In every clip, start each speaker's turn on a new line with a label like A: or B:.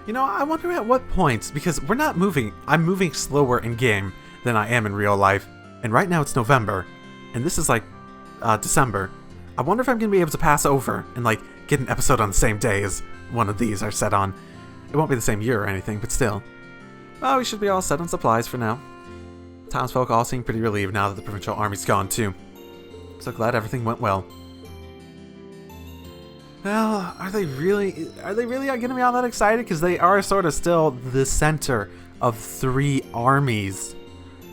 A: You know, I wonder at what points, because we're not moving. I'm moving slower in game than I am in real life. And right now it's November, and this is like December. I wonder if I'm going to be able to pass over and like get an episode on the same day as one of these are set on. It won't be the same year or anything, but still. Well, we should be all set on supplies for now. Townsfolk all seem pretty relieved now that the provincial army's gone too. So glad everything went well. Well, are they really going to be all that excited? Because they are sort of still the center of 3 armies.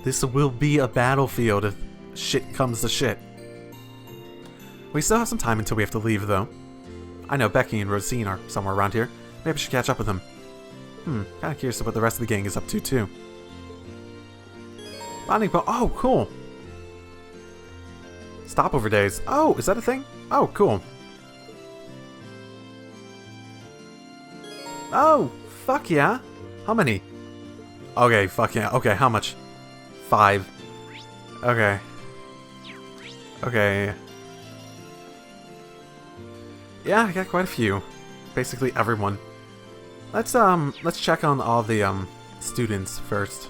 A: This will be a battlefield if shit comes to shit. We still have some time until we have to leave, though. I know Becky and Rosine are somewhere around here. Maybe I should catch up with them. Kind of curious what the rest of the gang is up to, too. Bonding boat. Oh, cool. Stopover days. Oh, is that a thing? Oh, cool. Oh, fuck yeah. How many? Okay, fuck yeah. Okay, how much? 5. Okay. Okay. Yeah, I got quite a few. Basically everyone. Let's check on all the students first.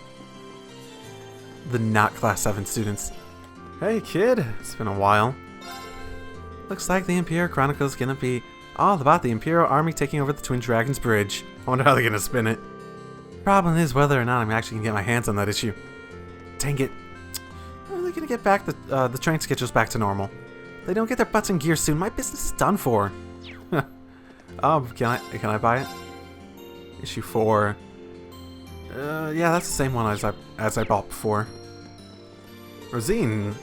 A: The not class 7 students. Hey kid, it's been a while. Looks like the Imperial Chronicle is gonna be all about the Imperial Army taking over the Twin Dragons Bridge. I wonder how they're gonna spin it. Problem is whether or not I'm actually gonna get my hands on that issue. Dang it. When are they gonna get back the train schedules back to normal? If they don't get their butts in gear soon, my business is done for. Can I buy it? Issue 4. Yeah, that's the same one as I bought before. Rosine,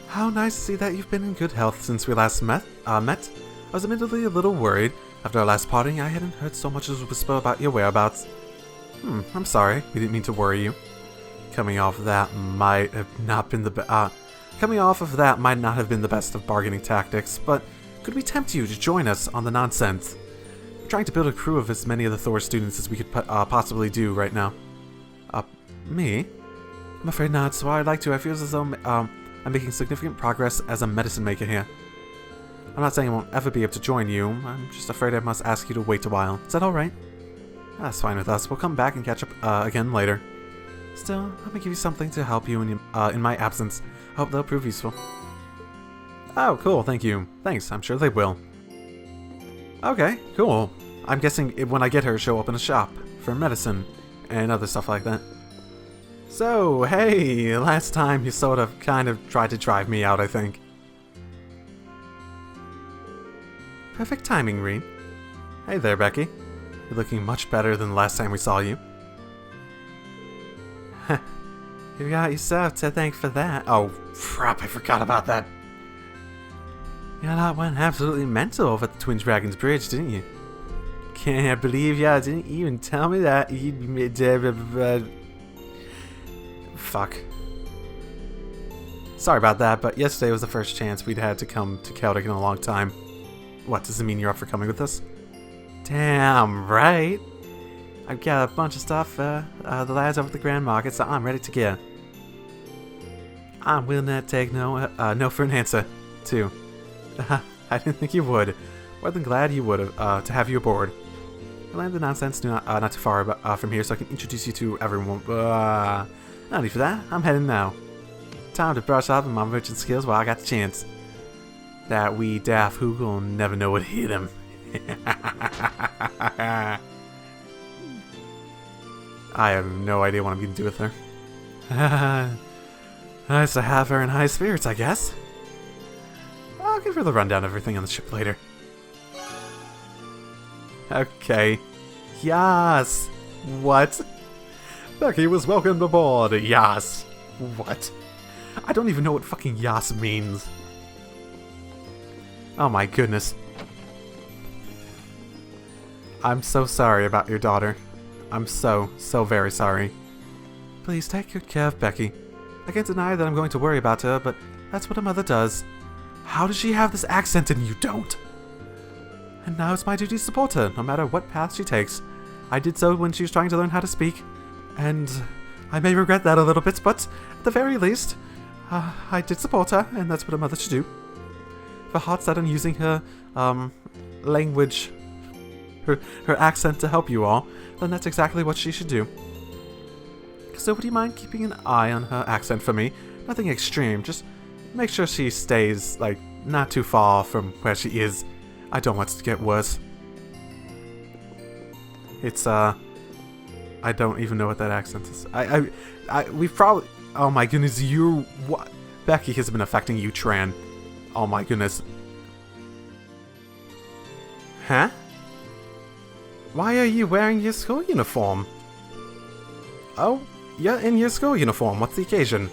A: how nice to see that you've been in good health since we last met. I was admittedly a little worried. After our last parting, I hadn't heard so much as a whisper about your whereabouts. I'm sorry. We didn't mean to worry you. Coming off of that might not have been the best of bargaining tactics, but could we tempt you to join us on the nonsense? We're trying to build a crew of as many of the Thor students as we could possibly do right now. Me? I'm afraid not, so I'd like to. I feel as though I'm making significant progress as a medicine maker here. I'm not saying I won't ever be able to join you. I'm just afraid I must ask you to wait a while. Is that alright? That's fine with us. We'll come back and catch up again later. Still, let me give you something to help you in my absence. I hope they'll prove useful. Oh, cool. Thank you. Thanks. I'm sure they will. Okay, cool. I'm guessing when I get her, she'll open a shop for medicine and other stuff like that. So, hey, last time you kind of tried to drive me out, I think. Perfect timing, Reed. Hey there, Becky. You're looking much better than the last time we saw you. You got yourself to thank for that. Oh, crap, I forgot about that. Your lot went absolutely mental over at the Twin Dragons Bridge, didn't you? Can't believe ya didn't even tell me that. Fuck. Sorry about that, but yesterday was the first chance we'd had to come to Kelic in a long time. What, does it mean you're up for coming with us? Damn right. I've got a bunch of stuff the lads over at the Grand Market, so I'm ready to go. I'm willing to take no for an answer, too. I didn't think you would. More than glad you would have to have you aboard. I landed the nonsense not too far from here, so I can introduce you to everyone. No need for that. I'm heading now. Time to brush up on my merchant skills while I got the chance. That wee daft hook will never know what hit him. I have no idea what I'm going to do with her. Nice to have her in high spirits, I guess. I'll give her the rundown of everything on the ship later. Okay. Yas. What? Becky was welcomed aboard. Yas. What? I don't even know what fucking yas means. Oh my goodness. I'm so sorry about your daughter. I'm so very sorry. Please take good care of Becky. I can't deny that I'm going to worry about her, but that's what a mother does. How does she have this accent and you don't? And now it's my duty to support her, no matter what path she takes. I did so when she was trying to learn how to speak, and I may regret that a little bit, but at the very least, I did support her, and that's what a mother should do. If her heart's set on using her, language her accent to help you all, then that's exactly what she should do. So would you mind keeping an eye on her accent for me? Nothing extreme, just make sure she stays, like, not too far from where she is. I don't want it to get worse. It's, I don't even know what that accent is. We've probably... Oh my goodness, what? Becky has been affecting you, Tran. Oh my goodness. Huh? Why are you wearing your school uniform? Oh, you're in your school uniform. What's the occasion?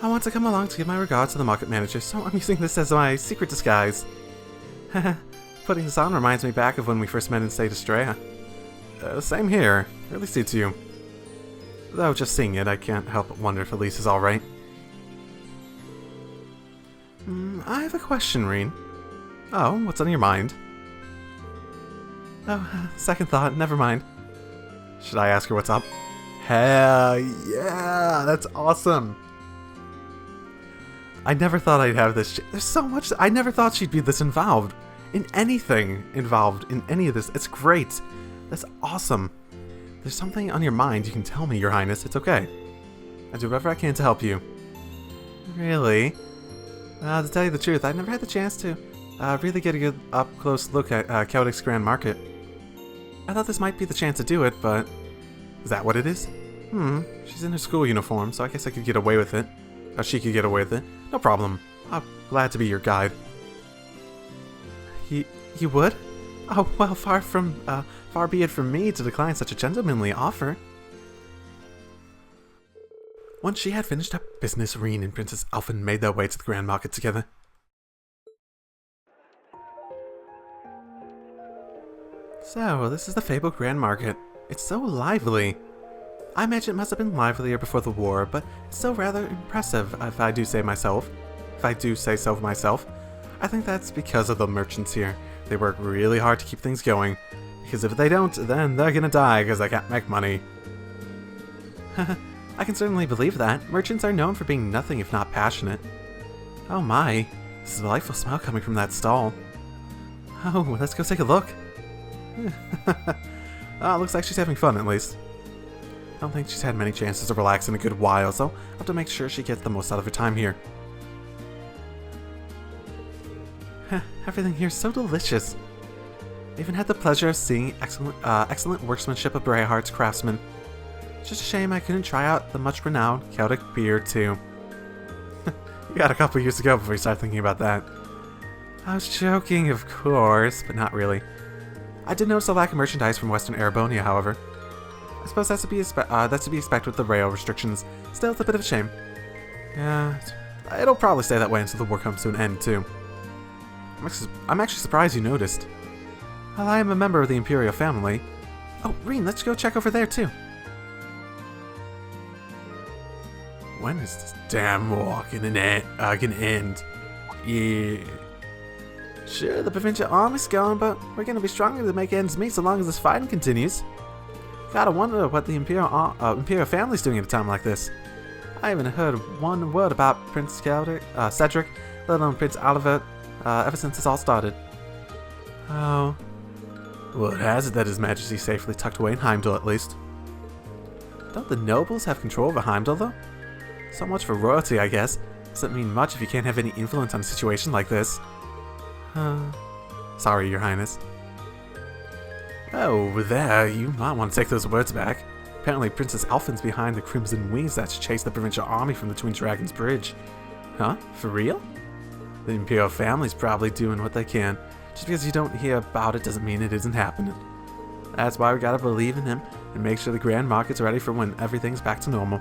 A: I want to come along to give my regards to the market manager, so I'm using this as my secret disguise. Putting this on reminds me back of when we first met in State Estrella. Same here. Really suits you. Though just seeing it, I can't help but wonder if Elise is alright. I have a question, Reen. Oh, what's on your mind? Oh, second thought, never mind. Should I ask her what's up? Hell yeah, that's awesome. I never thought I'd have this. There's so much. I never thought she'd be this involved in anything involved in any of this. It's great. That's awesome. There's something on your mind, you can tell me, Your Highness. It's okay. I'll do whatever I can to help you. Really? To tell you the truth, I've never had the chance to really get a good up-close look at Kelic's Grand Market. I thought this might be the chance to do it, but... Is that what it is? She's in her school uniform, so I guess I could get away with it. Or she could get away with it. No problem. I'm glad to be your guide. You would? Oh, well, far be it from me to decline such a gentlemanly offer. Once she had finished her business, Reen and Princess Alfin made their way to the Grand Market together. So, this is the fabled Grand Market. It's so lively. I imagine it must have been livelier before the war, but it's still rather impressive, if I do say so myself. I think that's because of the merchants here. They work really hard to keep things going, because if they don't, then they're gonna die because they can't make money. I can certainly believe that. Merchants are known for being nothing if not passionate. Oh my, this is a delightful smell coming from that stall. Oh, let's go take a look. Oh, looks like she's having fun at least. I don't think she's had many chances to relax in a good while, so I'll have to make sure she gets the most out of her time here. Everything here is so delicious. I even had the pleasure of seeing excellent workmanship of Brayhart's craftsmen. It's just a shame I couldn't try out the much renowned Celtic beer too. You got a couple years to go before you start thinking about that. I was joking, of course, but not really. I did notice a lack of merchandise from Western Arabonia, however. I suppose that's to be expected with the rail restrictions. Still, it's a bit of a shame. Yeah, it'll probably stay that way until the war comes to an end, too. I'm actually surprised you noticed. Well, I am a member of the Imperial family. Oh, Reen, let's go check over there, too. When is this damn war gonna end? Yeah. Sure, the provincial army's gone, but we're gonna be stronger to make ends meet so long as this fighting continues. Gotta wonder what the Imperial family's doing at a time like this. I haven't heard one word about Prince Cedric, let alone Prince Oliver, ever since this all started. Oh. Word has it that His Majesty's safely tucked away in Heimdall, at least. Don't the nobles have control over Heimdall, though? So much for royalty, I guess. Doesn't mean much if you can't have any influence on a situation like this. Sorry, Your Highness. Oh, over there, you might want to take those words back. Apparently Princess Alfin's behind the Crimson Wings that's chased the provincial army from the Twin Dragons Bridge. Huh? For real? The Imperial family's probably doing what they can. Just because you don't hear about it doesn't mean it isn't happening. That's why we gotta believe in him and make sure the Grand Market's ready for when everything's back to normal.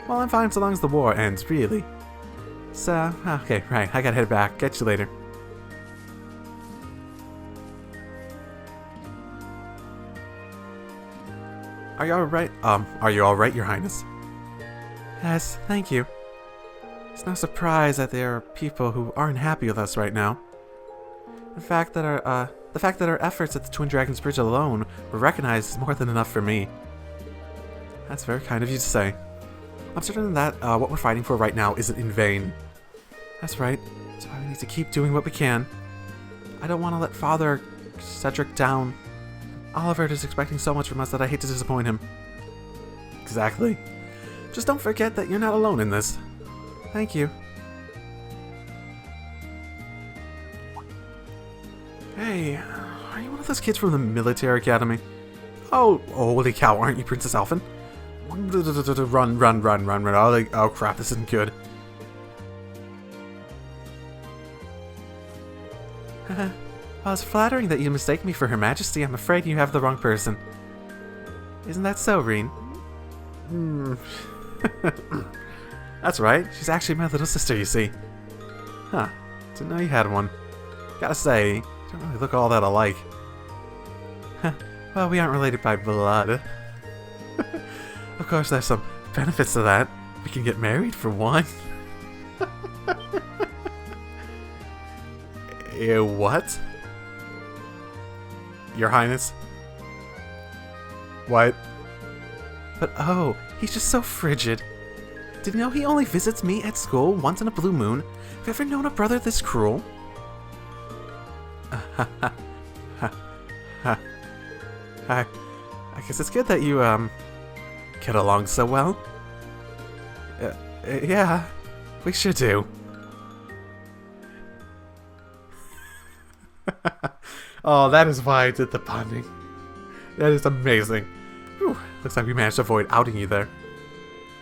A: Well, I'm fine so long as the war ends, really. So, okay, right, I gotta head back. Catch you later. Are you alright, Your Highness? Yes, thank you. It's no surprise that there are people who aren't happy with us right now. The fact that our efforts at the Twin Dragons Bridge alone were recognized is more than enough for me. That's very kind of you to say. I'm certain that what we're fighting for right now isn't in vain. That's right. That's why we need to keep doing what we can. I don't want to let Father Cedric down. Oliver is expecting so much from us that I hate to disappoint him. Exactly. Just don't forget that you're not alone in this. Thank you. Hey, are you one of those kids from the military academy? Oh, holy cow, aren't you Princess Alfin? Run. Oh crap, this isn't good. Well, it's flattering that you mistake me for Her Majesty. I'm afraid you have the wrong person. Isn't that so, Reen? That's right, she's actually my little sister, you see. Huh, didn't know you had one. Gotta say, you don't really look all that alike. Well, we aren't related by blood. Of course, there's some benefits to that. We can get married, for one. What? Your Highness? What? But oh, he's just so frigid. Did you know he only visits me at school once in a blue moon? Have you ever known a brother this cruel? I guess it's good that you, get along so well. Yeah, we sure do. Oh, that is why I did the bonding. That is amazing. Whew, looks like we managed to avoid outing you there.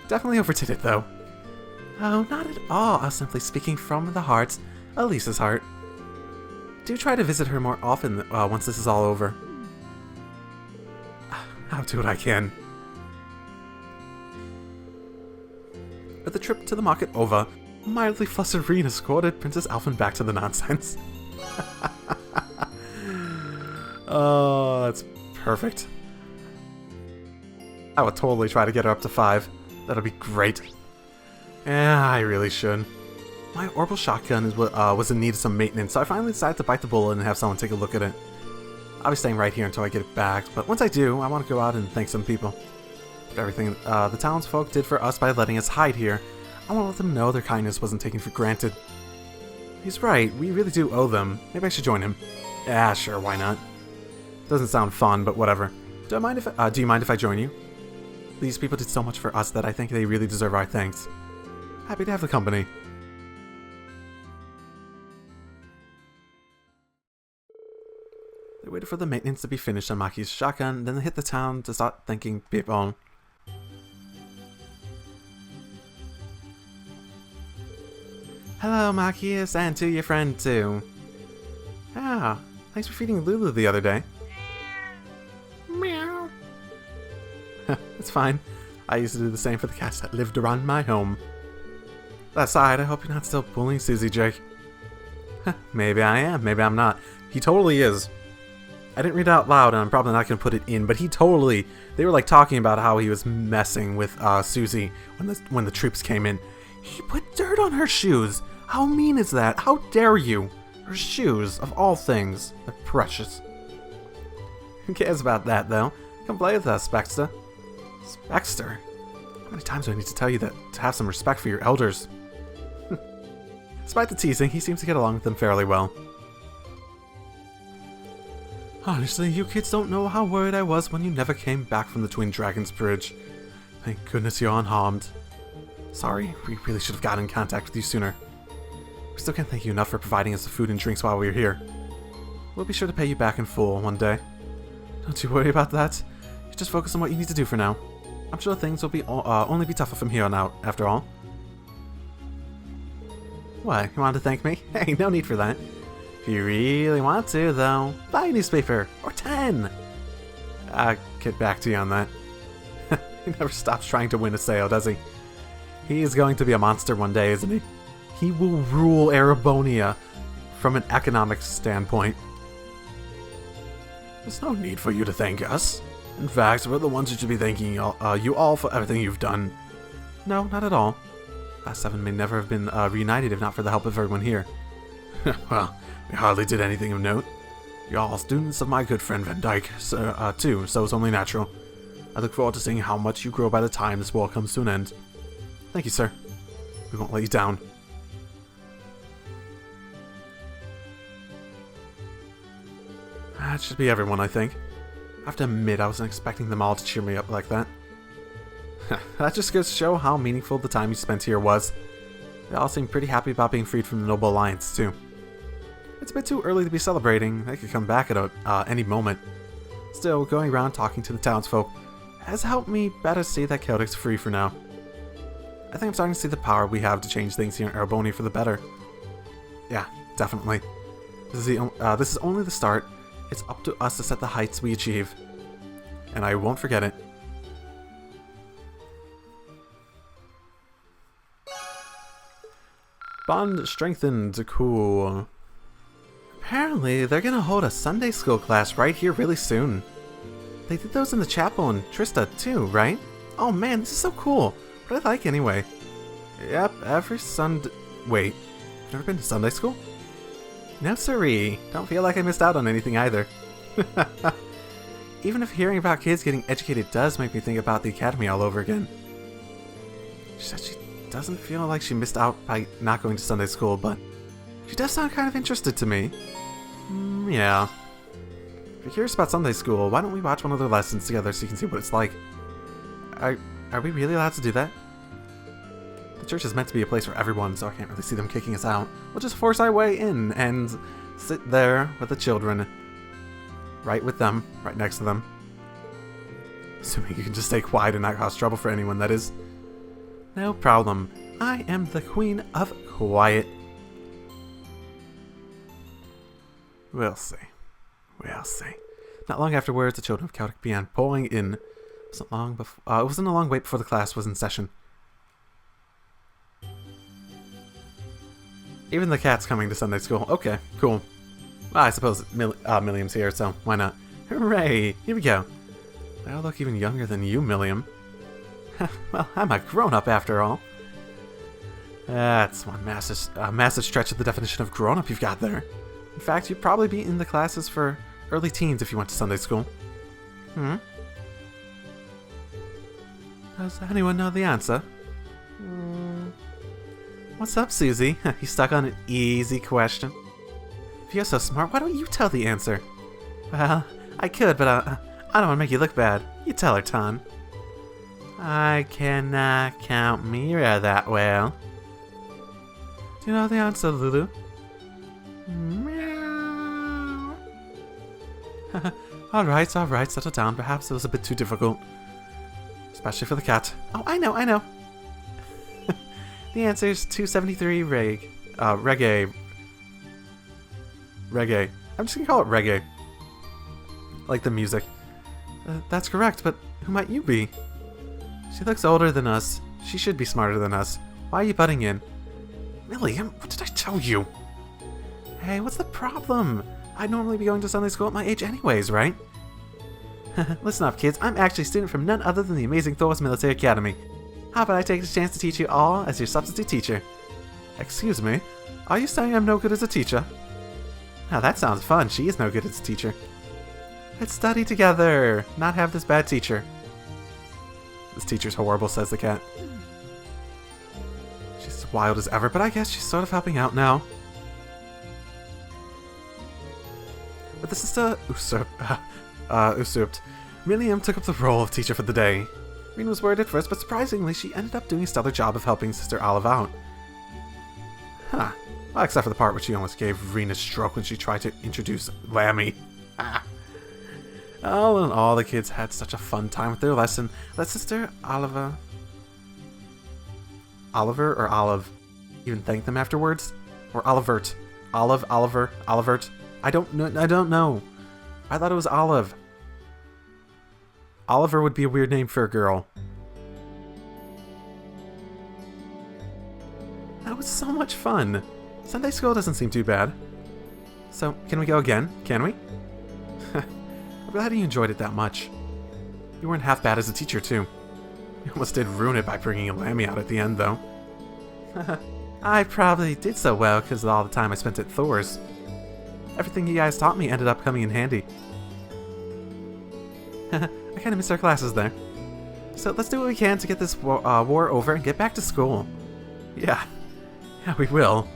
A: Definitely overdid it, though. Oh, not at all. I was simply speaking from the heart, Elisa's heart. Do try to visit her more often once this is all over. I'll do what I can. With the trip to the market over, mildly flustered Reen escorted Princess Alfin back to the nonsense. Oh, that's perfect. I would totally try to get her up to 5. That'll be great. Yeah, I really should. My orbital shotgun was in need of some maintenance, so I finally decided to bite the bullet and have someone take a look at it. I'll be staying right here until I get it back, but once I do, I want to go out and thank some people. For everything the townsfolk did for us by letting us hide here, I want to let them know their kindness wasn't taken for granted. He's right, we really do owe them. Maybe I should join him. Yeah, sure, why not? Doesn't sound fun, but whatever. Do you mind if I join you? These people did so much for us that I think they really deserve our thanks. Happy to have the company. They waited for the maintenance to be finished on Maki's shotgun, then they hit the town to start thanking people. Hello, Makius, and to your friend, too. Ah, thanks for feeding Lulu the other day. Meow. It's fine. I used to do the same for the cats that lived around my home. That aside, I hope you're not still bullying Susie, Jake. Maybe I am, maybe I'm not. He totally is. I didn't read it out loud, and I'm probably not going to put it in, but they were like talking about how he was messing with Susie when the troops came in. He put dirt on her shoes. How mean is that? How dare you? Her shoes, of all things. They're precious. Who cares about that, though? Come play with us, Spexter. Spexter? How many times do I need to tell you that to have some respect for your elders? Despite the teasing, he seems to get along with them fairly well. Honestly, you kids don't know how worried I was when you never came back from the Twin Dragons Bridge. Thank goodness you're unharmed. Sorry, we really should have gotten in contact with you sooner. We still can't thank you enough for providing us the food and drinks while we were here. We'll be sure to pay you back in full one day. Don't you worry about that. You just focus on what you need to do for now. I'm sure things will be only be tougher from here on out, after all. What, you wanted to thank me? Hey, no need for that. If you really want to, though, buy a newspaper, or 10! I'll get back to you on that. He never stops trying to win a sale, does he? He is going to be a monster one day, isn't he? He will rule Erebonia from an economic standpoint. There's no need for you to thank us. In fact, we're the ones who should be thanking you all for everything you've done. No, not at all. Last 7 may never have been reunited if not for the help of everyone here. Well, we hardly did anything of note. You're all students of my good friend Van Dyke, too, so it's only natural. I look forward to seeing how much you grow by the time this war comes to an end. Thank you, sir. We won't let you down. It should be everyone, I think. I have to admit, I wasn't expecting them all to cheer me up like that. That just goes to show how meaningful the time you spent here was. They all seem pretty happy about being freed from the Noble Alliance, too. It's a bit too early to be celebrating. They could come back at any moment. Still, going around talking to the townsfolk has helped me better see that Kelic's free for now. I think I'm starting to see the power we have to change things here in Erebony for the better. Yeah, definitely. This is only the start. It's up to us to set the heights we achieve. And I won't forget it. Bond strengthened. Cool. Apparently, they're gonna hold a Sunday school class right here really soon. They did those in the chapel in Trista too, right? Oh man, this is so cool. What I like anyway. Yep, every Sunday... Wait, you've never been to Sunday school? No siree. Don't feel like I missed out on anything either. Even if hearing about kids getting educated does make me think about the academy all over again. She said she doesn't feel like she missed out by not going to Sunday school, but she does sound kind of interested to me. Yeah. If you're curious about Sunday school, why don't we watch one of their lessons together so you can see what it's like? Are we really allowed to do that? The church is meant to be a place for everyone, so I can't really see them kicking us out. We'll just force our way in and sit there with the children. Right with them, right next to them. Assuming you can just stay quiet and not cause trouble for anyone, that is. No problem. I am the Queen of Quiet. We'll see. We'll see. Not long afterwards, the children of Kelic began pouring in. It wasn't a long wait before the class was in session. Even the cat's coming to Sunday school. Okay, cool. Well, I suppose Milliam's here, so why not? Hooray! Here we go. They all look even younger than you, Milliam. Well, I'm a grown-up after all. That's one massive stretch of the definition of grown-up you've got there. In fact, you'd probably be in the classes for early teens if you went to Sunday school. Does anyone know the answer? What's up, Susie? You stuck on an easy question. If you're so smart, why don't you tell the answer? Well, I could, but I don't want to make you look bad. You tell her, Ton. I cannot count Mira that well. Do you know the answer, Lulu? Meow. Alright, settle down. Perhaps it was a bit too difficult. Especially for the cat. Oh, I know. The answer is 273 reggae. Reggae. I'm just gonna call it reggae. Like the music. That's correct, but who might you be? She looks older than us. She should be smarter than us. Why are you butting in? Milliam, what did I tell you? Hey, what's the problem? I'd normally be going to Sunday school at my age anyways, right? Listen up, kids. I'm actually a student from none other than the amazing Thor's Military Academy. How about I take this chance to teach you all as your substitute teacher? Excuse me? Are you saying I'm no good as a teacher? Now that sounds fun. She is no good as a teacher. Let's study together, not have this bad teacher. This teacher's horrible, says the cat. She's as wild as ever, but I guess she's sort of helping out now. But the sister usurped. Milliam took up the role of teacher for the day. Reen was worried at first, but surprisingly, she ended up doing a stellar job of helping Sister Olive out. Huh. Well, except for the part where she almost gave Reen a stroke when she tried to introduce Lammy. All in all, the kids had such a fun time with their lesson that Sister Oliver or Olive even thanked them afterwards? Or Olivert? Olivert? I don't know. I thought it was Olive. Oliver would be a weird name for a girl. That was so much fun. Sunday school doesn't seem too bad. So, can we go again? Can we? I'm glad you enjoyed it that much. You weren't half bad as a teacher, too. You almost did ruin it by bringing a Lammy out at the end, though. I probably did so well because of all the time I spent at Thor's. Everything you guys taught me ended up coming in handy. I kind of miss our classes there. So let's do what we can to get this war over and get back to school. Yeah, we will.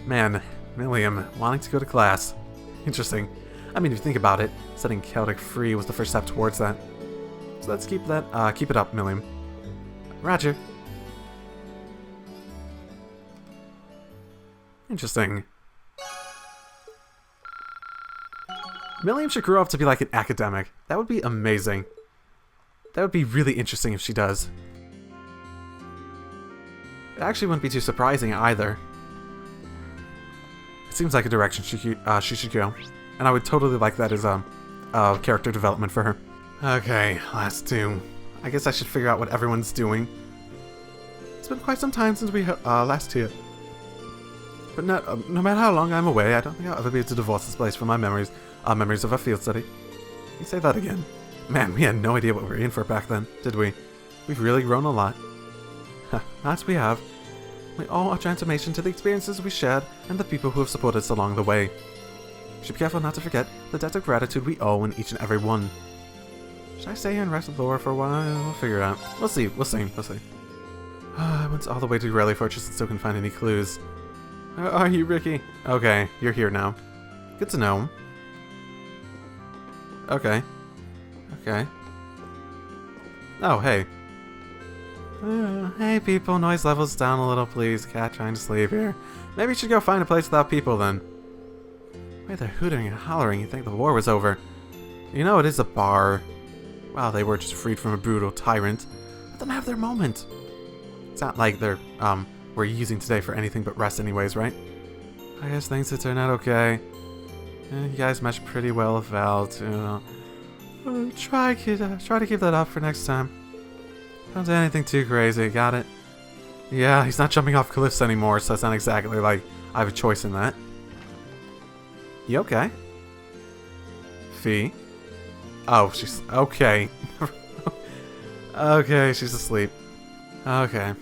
A: Man, Milliam, wanting to go to class. Interesting. I mean, if you think about it, setting Kelic free was the first step towards that. So let's keep it up, Milliam. Roger. Interesting. Milliam should grow up to be like an academic. That would be amazing. That would be really interesting if she does. It actually wouldn't be too surprising either. It seems like a direction she should go. And I would totally like that as character development for her. Okay, last two. I guess I should figure out what everyone's doing. It's been quite some time since we last here. But no matter how long I'm away, I don't think I'll ever be able to divorce this place from my memories of our field study. You say that again. Man, we had no idea what we were in for back then, did we? We've really grown a lot. That we have. We owe our transformation to the experiences we shared and the people who have supported us along the way. We should be careful not to forget the debt of gratitude we owe in each and every one. Should I stay here and rest with Laura for a while? We'll figure it out. We'll see. I went all the way to Raleigh Fortress and still couldn't find any clues. Are you, Ricky? Okay, you're here now. Good to know. Okay. Oh, hey. Hey people, noise levels down a little please. Cat trying to sleep here. Maybe you should go find a place without people then. Wait, they're hooting and hollering. You think the war was over. You know it is a bar. Well, they were just freed from a brutal tyrant. Let them have their moment. It's not like they're, we're using today for anything but rest anyways, right? I guess things will turn out okay. You guys mesh pretty well with Val, too. Try to keep that up for next time. Don't do anything too crazy, got it? Yeah, he's not jumping off cliffs anymore, so it's not exactly like I have a choice in that. You okay? Fee? Oh, she's... okay. Okay, she's asleep. Okay.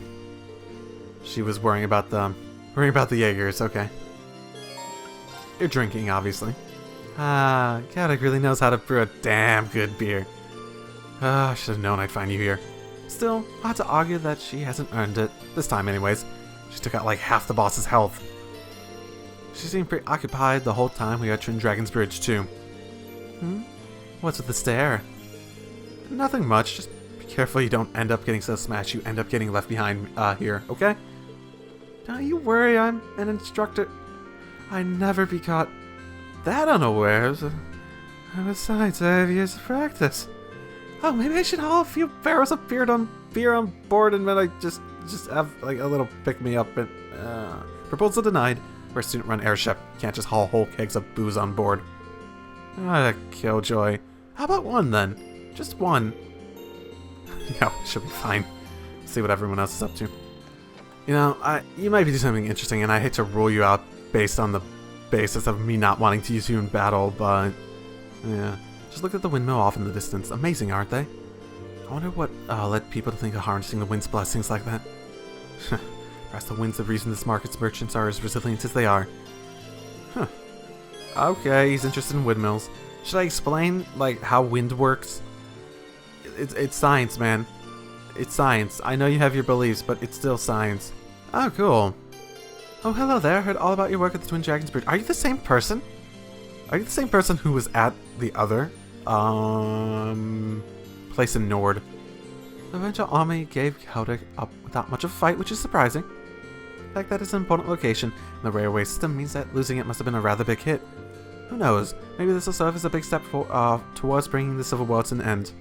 A: She was worrying about the Jaegers, okay. You're drinking, obviously. Kelic really knows how to brew a damn good beer. I should have known I'd find you here. Still, I'll have to argue that she hasn't earned it. This time, anyways. She took out like half the boss's health. She seemed preoccupied the whole time we were at Twin Dragon's Bridge, too. What's with the stare? Nothing much, just be careful you don't end up getting so smashed you end up getting left behind here, okay? Don't you worry, I'm an instructor. I never be caught that unawares. Besides, I have years of practice. Oh, maybe I should haul a few barrels of beer on board and then I just have like a little pick-me-up. Proposal denied. We're a student-run airship. Can't just haul whole kegs of booze on board. Ah, killjoy. How about one then? Just one. No, should be fine. See what everyone else is up to. You know, you might be doing something interesting, and I hate to rule you out based on the basis of me not wanting to use you in battle, but yeah. Just look at the windmill off in the distance. Amazing, aren't they? I wonder what led people to think of harnessing the wind's blessings like that. Perhaps the wind's the reason this market's merchants are as resilient as they are. Huh. Okay, he's interested in windmills. Should I explain, like, how wind works? It's science, man. It's science. I know you have your beliefs, but it's still science. Oh, cool. Oh, hello there. Heard all about your work at the Twin Dragons Bridge. Are you the same person? Are you the same person who was at the other, place in Nord? The Vita army gave Kelic up without much of a fight, which is surprising. The fact that it's an important location in the railway system means that losing it must have been a rather big hit. Who knows? Maybe this will serve as a big step towards bringing the Civil War to an end.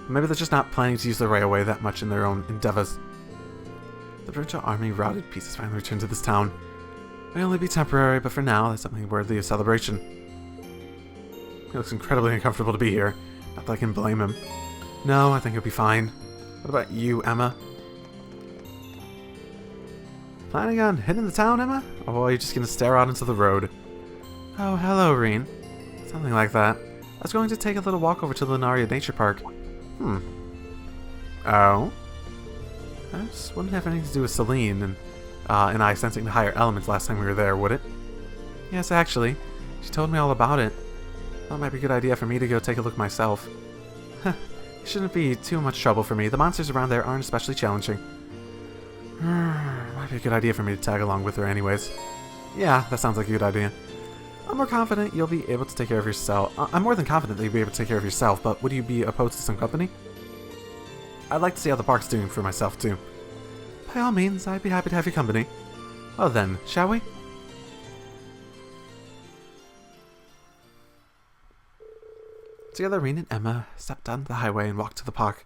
A: Maybe they're just not planning to use the railway that much in their own endeavors. The Vita army routed pieces finally returned to this town. May only be temporary, but for now, that's something worthy of celebration. He looks incredibly uncomfortable to be here. Not that I can blame him. No, I think he'll be fine. What about you, Emma? Planning on hitting the town, Emma? Or are you just gonna stare out into the road? Oh, hello, Reen. Something like that. I was going to take a little walk over to Lenaria Nature Park. Oh? This wouldn't have anything to do with Celine and I sensing the higher elements last time we were there, would it? Yes, actually. She told me all about it. Thought it might be a good idea for me to go take a look myself. It shouldn't be too much trouble for me. The monsters around there aren't especially challenging. Might be a good idea for me to tag along with her anyways. Yeah, that sounds like a good idea. I'm more confident you'll be able to take care of yourself. I'm more than confident that you'll be able to take care of yourself, but would you be opposed to some company? I'd like to see how the park's doing for myself, too. By all means, I'd be happy to have your company. Well then, shall we? Together, Reen and Emma stepped down the highway and walked to the park.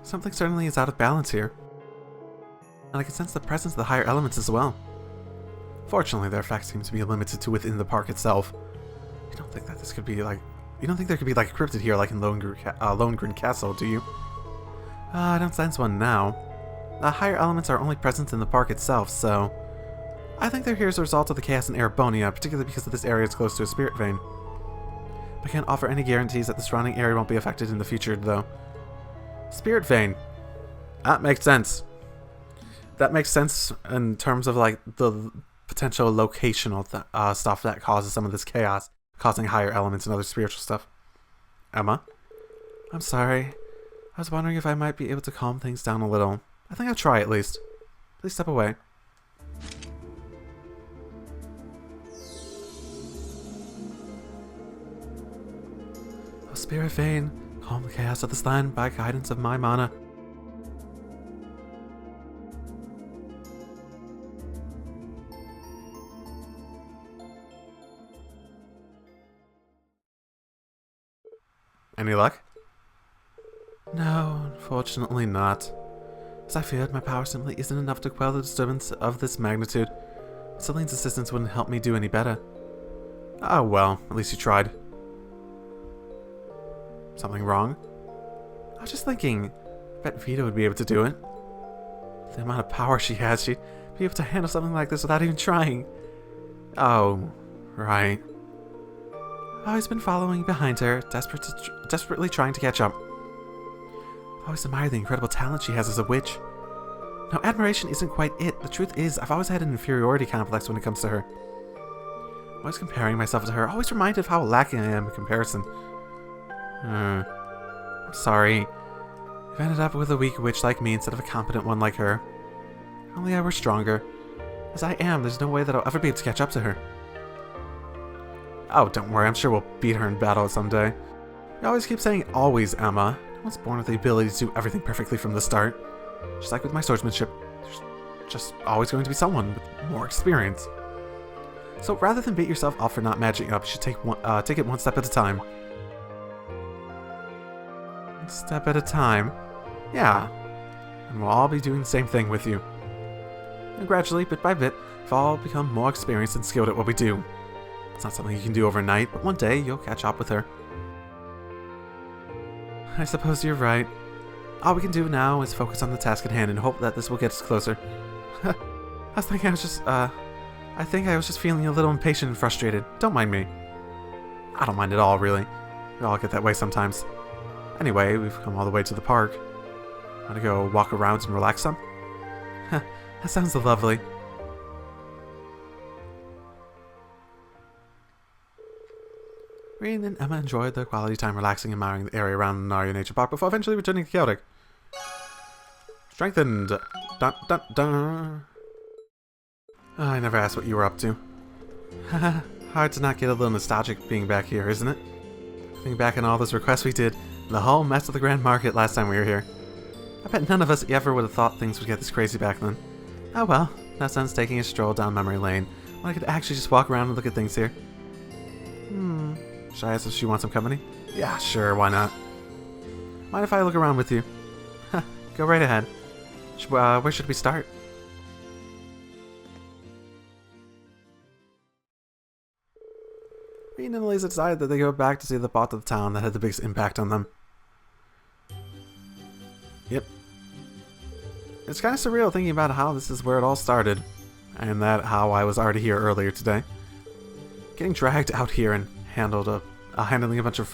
A: Something certainly is out of balance here. And I can sense the presence of the higher elements as well. Fortunately, their effects seem to be limited to within the park itself. You don't think that this could be like... You don't think there could be like a cryptid here like in Lohengrin Castle, do you? I don't sense one now. The higher elements are only present in the park itself, so... I think they're here as a result of the chaos in Erebonia, particularly because of this area is close to a spirit vein. I can't offer any guarantees that the surrounding area won't be affected in the future, though. Spirit vein. That makes sense. That makes sense in terms of like the potential locational stuff that causes some of this chaos, causing higher elements and other spiritual stuff. Emma? I'm sorry. I was wondering if I might be able to calm things down a little. I think I'll try at least. Please step away. Oh, Spirit Vein, calm the chaos of this land by guidance of my mana. Any luck? No, unfortunately not. As I feared, my power simply isn't enough to quell the disturbance of this magnitude. Celine's assistance wouldn't help me do any better. Oh well, at least you tried. Something wrong? I was just thinking, I bet Vita would be able to do it. The amount of power she has, she'd be able to handle something like this without even trying. Oh, right. I've always been following behind her, desperately trying to catch up. I've always admired the incredible talent she has as a witch. Now, admiration isn't quite it. The truth is, I've always had an inferiority complex when it comes to her. Always comparing myself to her, always reminded of how lacking I am in comparison. I'm sorry. You've ended up with a weak witch like me instead of a competent one like her. If only I were stronger. As I am, there's no way that I'll ever be able to catch up to her. Oh, don't worry, I'm sure we'll beat her in battle someday. You always keep saying always, Emma. I was born with the ability to do everything perfectly from the start. Just like with my swordsmanship, there's just always going to be someone with more experience. So rather than beat yourself up for not matching up, you should take it one step at a time. One step at a time? Yeah. And we'll all be doing the same thing with you. And gradually, bit by bit, we've all become more experienced and skilled at what we do. It's not something you can do overnight, but one day you'll catch up with her. I suppose you're right. All we can do now is focus on the task at hand and hope that this will get us closer. I think I was just feeling a little impatient and frustrated. Don't mind me. I don't mind at all, really. We all get that way sometimes. Anyway, we've come all the way to the park. Want to go walk around and relax some? That sounds lovely. Reen and Emma enjoyed their quality time relaxing and admiring the area around Lenaria Nature Park before eventually returning to Kelic. Strengthened. Dun dun dun. Oh, I never asked what you were up to. Haha, hard to not get a little nostalgic being back here, isn't it? Thinking back on all those requests we did, and the whole mess of the Grand Market last time we were here. I bet none of us ever would have thought things would get this crazy back then. Oh well, now sense taking a stroll down memory lane, when I could actually just walk around and look at things here. Should I ask if she wants some company? Yeah, sure, why not? Mind if I look around with you? Go right ahead. Where should we start? Reen and Eliza decided that they go back to see the part of the town that had the biggest impact on them. Yep. It's kind of surreal thinking about how this is where it all started, and that how I was already here earlier today. Getting dragged out here and handling a bunch of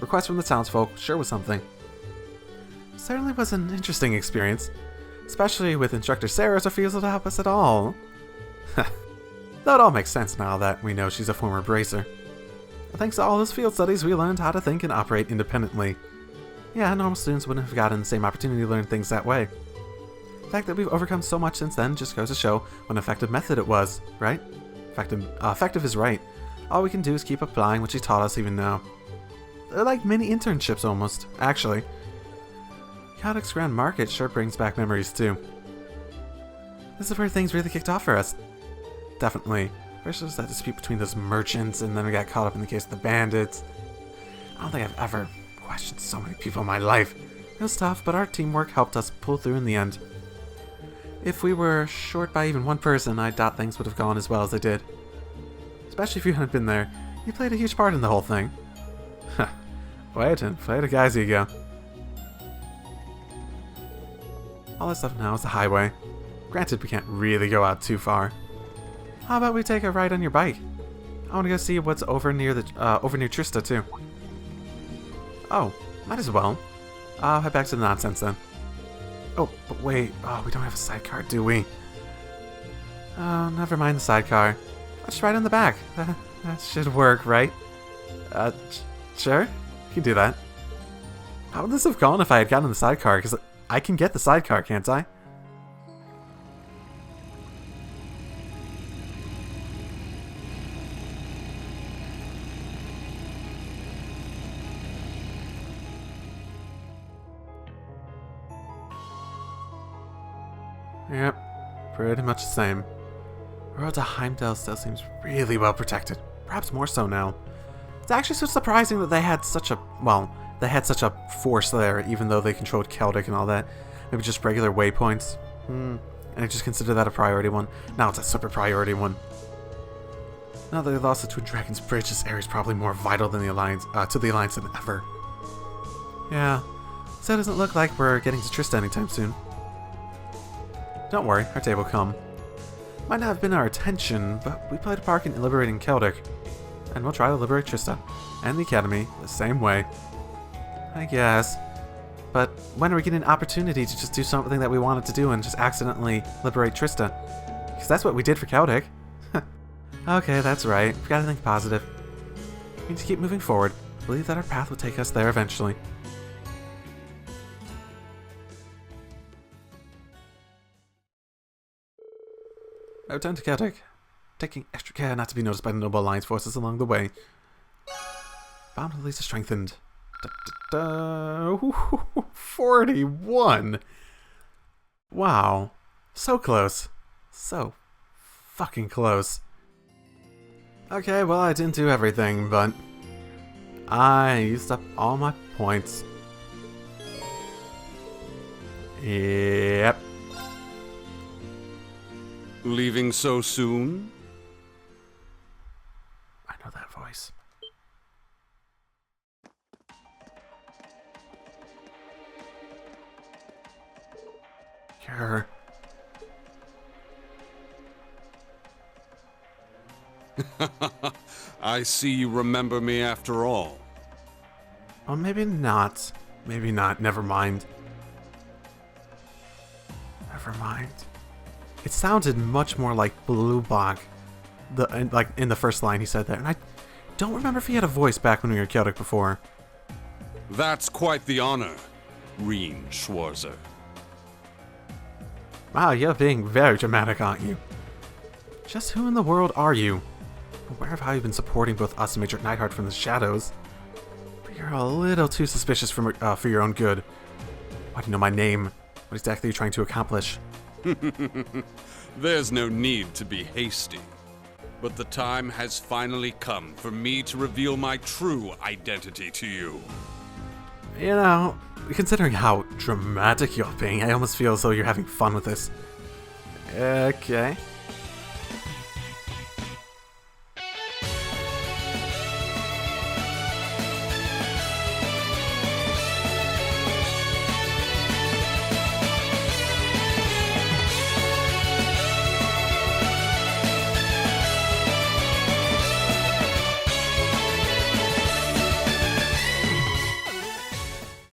A: requests from the townsfolk sure was something. Certainly was an interesting experience, especially with Instructor Sarah's refusal to help us at all. Though it all makes sense now that we know she's a former bracer. Thanks to all those field studies, we learned how to think and operate independently. Yeah, normal students wouldn't have gotten the same opportunity to learn things that way. fact that we've overcome so much since then just goes to show what an effective method it was, right? Effective is right. All we can do is keep applying what she taught us even now. They're like mini internships almost, actually. Kelic's Grand Market sure brings back memories too. This is where things really kicked off for us. Definitely. First was that dispute between those merchants, and then we got caught up in the case of the bandits. I don't think I've ever questioned so many people in my life. It was tough, but our teamwork helped us pull through in the end. If we were short by even one person, I doubt things would have gone as well as they did. Especially if you hadn't been there. You played a huge part in the whole thing. Play it, guys, you go. All this stuff now is the highway. Granted, we can't really go out too far. How about we take a ride on your bike? I want to go see what's over near Trista too. Oh, might as well. I'll head back to the nonsense then. Oh, but wait. Oh, we don't have a sidecar, do we? Oh, never mind the sidecar. Let's ride on the back. That should work, right? Sure. You can do that. How would this have gone if I had gotten the sidecar? Because I can get the sidecar, can't I? Yep, pretty much the same. The road to Heimdall still seems really well protected, perhaps more so now. It's actually so surprising that they had such a force there, even though they controlled Kelic and all that. Maybe just regular waypoints. And I just consider that a priority one. Now it's a super priority one. Now that they lost the Twin Dragons Bridge, this area is probably more vital than the Alliance than ever. Yeah, so it doesn't look like we're getting to Trista anytime soon. Don't worry, our day will come. Might not have been our intention, but we played a part in liberating Kelic. And we'll try to liberate Trista and the Academy the same way. I guess. But when are we getting an opportunity to just do something that we wanted to do and just accidentally liberate Trista? Because that's what we did for Kelic. Okay, that's right. We gotta think positive. We need to keep moving forward. Believe that our path will take us there eventually. I return to Kelic, taking extra care not to be noticed by the Noble Alliance forces along the way. Bound at least strengthened. 41! Wow. So close. So fucking close. Okay, well, I didn't do everything, but I used up all my points. Yep.
B: Leaving so soon?
A: I know that voice. Sure.
B: I see you remember me after all.
A: Oh, maybe not. Maybe not. Never mind. Never mind. It sounded much more like Bluebog, like in the first line he said that, and I don't remember if he had a voice back when we were Kelic before.
B: That's quite the honor, Reen Schwarzer.
A: Wow, you're being very dramatic, aren't you? Just who in the world are you? Aware of how you've been supporting both us and Major Neidhart from the shadows, but you're a little too suspicious for your own good. Why do you know my name? What exactly are you trying to accomplish?
B: There's no need to be hasty. But the time has finally come for me to reveal my true identity to you.
A: You know, considering how dramatic you're being, I almost feel as though you're having fun with this. Okay.